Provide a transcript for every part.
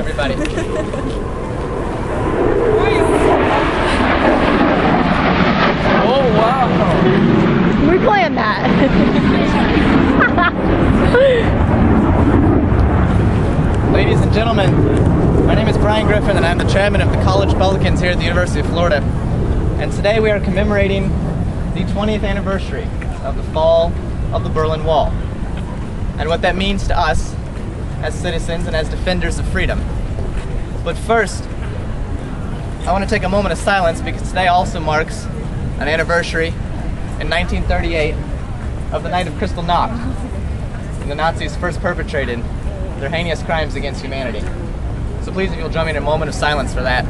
everybody. Oh, wow. We planned that. Ladies and gentlemen, my name is Bryan Griffin and I'm the chairman of the College Pelicans here at the University of Florida. And today we are commemorating the 20th anniversary of the fall of the Berlin Wall and what that means to us as citizens and as defenders of freedom. But first, I want to take a moment of silence because today also marks an anniversary in 1938 of the night of Kristallnacht, when the Nazis first perpetrated their heinous crimes against humanity. So please, if you'll join me in a moment of silence for that.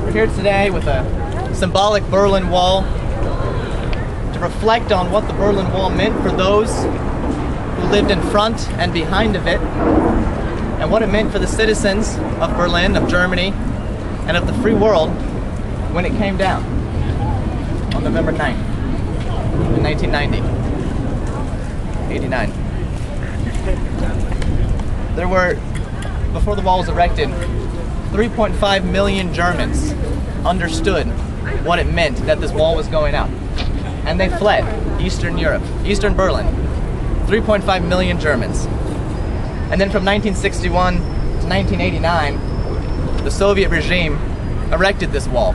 We're here today with a symbolic Berlin Wall to reflect on what the Berlin Wall meant for those who lived in front and behind of it, and what it meant for the citizens of Berlin, of Germany, and of the free world when it came down on November 9th in 1990. 89. There were, before the wall was erected, 3.5 million Germans understood what it meant that this wall was going up. And they fled Eastern Europe, Eastern Berlin. 3.5 million Germans. And then from 1961 to 1989, the Soviet regime erected this wall.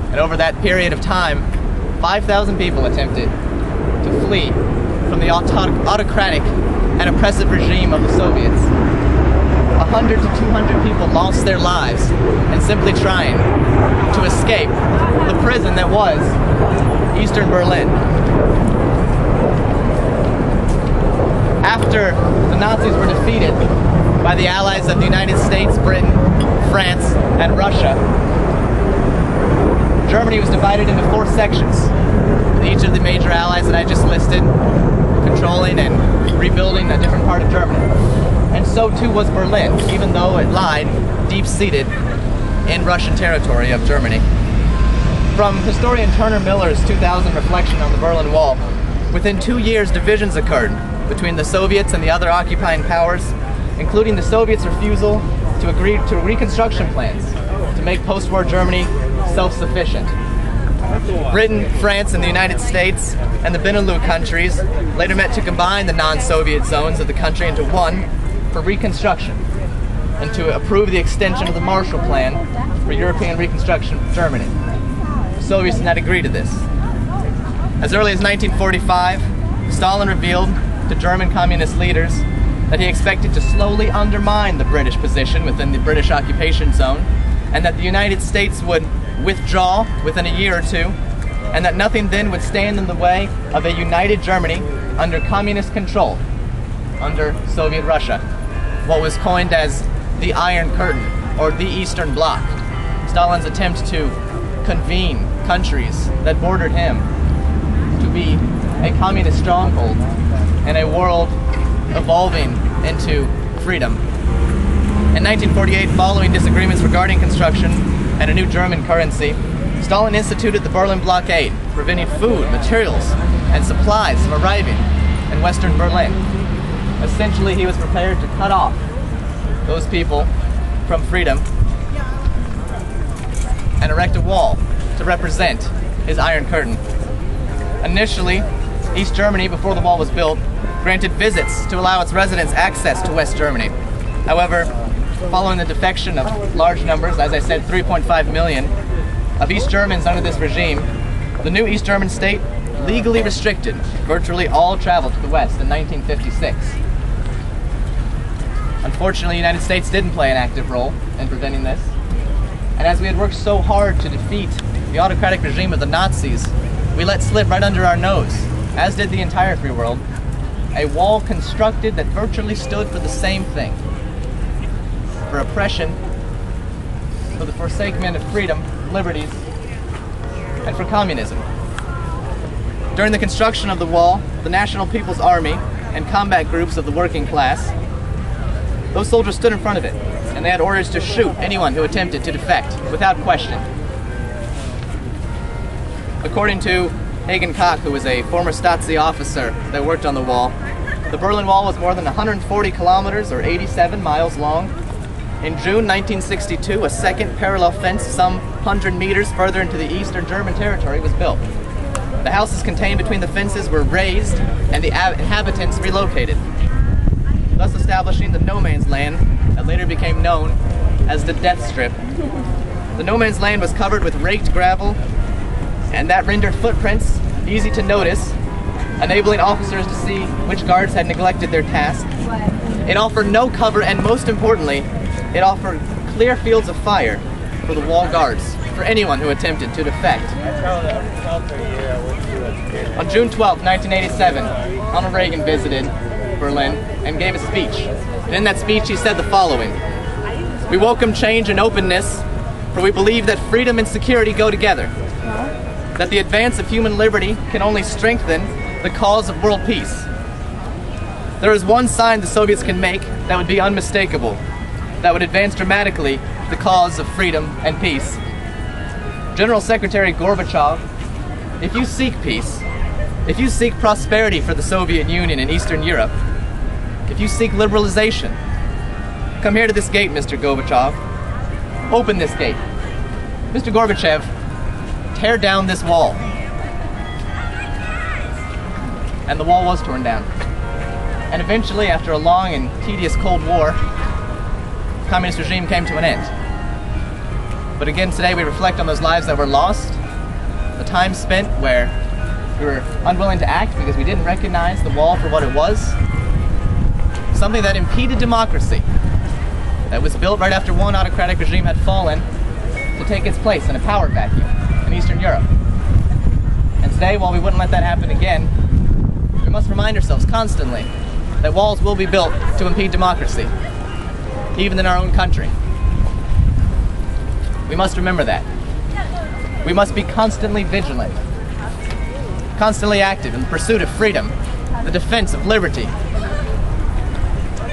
And over that period of time, 5,000 people attempted to flee from the autocratic and oppressive regime of the Soviets. 100 to 200 people lost their lives in simply trying to escape the prison that was Eastern Berlin. After the Nazis were defeated by the allies of the United States, Britain, France, and Russia, Germany was divided into 4 sections, with each of the major allies that I just listed controlling and rebuilding a different part of Germany. And so too was Berlin, even though it lied deep-seated in Russian territory of Germany. From historian Turner Miller's 2000 reflection on the Berlin Wall, within 2 years divisions occurred between the Soviets and the other occupying powers, including the Soviets' refusal to agree to reconstruction plans to make post-war Germany self-sufficient. Britain, France, and the United States and the Benelux countries later met to combine the non-Soviet zones of the country into one for reconstruction and to approve the extension of the Marshall Plan for European reconstruction of Germany. The Soviets did not agree to this. As early as 1945, Stalin revealed to German communist leaders that he expected to slowly undermine the British position within the British occupation zone, and that the United States would withdraw within a year or two, and that nothing then would stand in the way of a united Germany under communist control, under Soviet Russia, what was coined as the Iron Curtain, or the Eastern Bloc, Stalin's attempt to convene countries that bordered him to be a communist stronghold in a world evolving into freedom. In 1948, following disagreements regarding construction and a new German currency, Stalin instituted the Berlin Blockade, preventing food, materials, and supplies from arriving in Western Berlin. Essentially, he was prepared to cut off those people from freedom and erect a wall to represent his Iron Curtain. Initially, East Germany, before the wall was built, granted visits to allow its residents access to West Germany. However, following the defection of large numbers, as I said, 3.5 million, of East Germans under this regime, the new East German state legally restricted virtually all travel to the West in 1956. Unfortunately, the United States didn't play an active role in preventing this. And as we had worked so hard to defeat the autocratic regime of the Nazis, we let slip right under our nose, as did the entire free world, a wall constructed that virtually stood for the same thing. For oppression, for the forsakement of freedom, liberties, and for communism. During the construction of the wall, the National People's Army and combat groups of the working class, those soldiers stood in front of it, and they had orders to shoot anyone who attempted to defect, without question. According to Hagen Koch, who was a former Stasi officer that worked on the wall. The Berlin Wall was more than 140 kilometers or 87 miles long. In June 1962, a second parallel fence some 100 meters further into the eastern German territory was built. The houses contained between the fences were razed and the inhabitants relocated, thus establishing the no man's land that later became known as the Death Strip. The no man's land was covered with raked gravel, and that rendered footprints easy to notice, enabling officers to see which guards had neglected their task. It offered no cover, and most importantly, it offered clear fields of fire for the wall guards, for anyone who attempted to defect. On June 12, 1987, Ronald Reagan visited Berlin and gave a speech. And in that speech he said the following: "We welcome change and openness, for we believe that freedom and security go together. That the advance of human liberty can only strengthen the cause of world peace. There is one sign the Soviets can make that would be unmistakable, that would advance dramatically the cause of freedom and peace. General Secretary Gorbachev, if you seek peace, if you seek prosperity for the Soviet Union and Eastern Europe, if you seek liberalization, come here to this gate, Mr. Gorbachev. Open this gate. Mr. Gorbachev, tear down this wall." And the wall was torn down. And eventually, after a long and tedious Cold War, the communist regime came to an end. But again, today we reflect on those lives that were lost, the time spent where we were unwilling to act because we didn't recognize the wall for what it was, something that impeded democracy, that was built right after one autocratic regime had fallen to take its place in a power vacuum in Eastern Europe. And today, while we wouldn't let that happen again, we must remind ourselves constantly that walls will be built to impede democracy, even in our own country. We must remember that. We must be constantly vigilant, constantly active in the pursuit of freedom, the defense of liberty.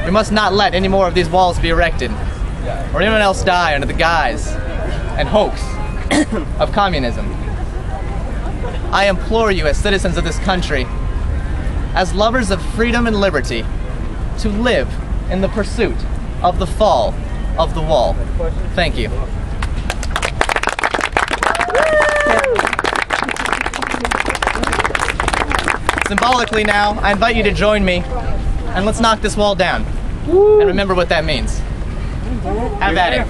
We must not let any more of these walls be erected, or anyone else die under the guise and hoax of communism. I implore you, as citizens of this country, as lovers of freedom and liberty, to live in the pursuit of the fall of the wall. Thank you. Symbolically now, I invite you to join me, and let's knock this wall down. And remember what that means. Have at it.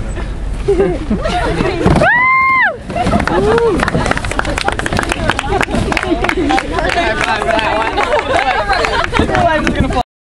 High five for that one.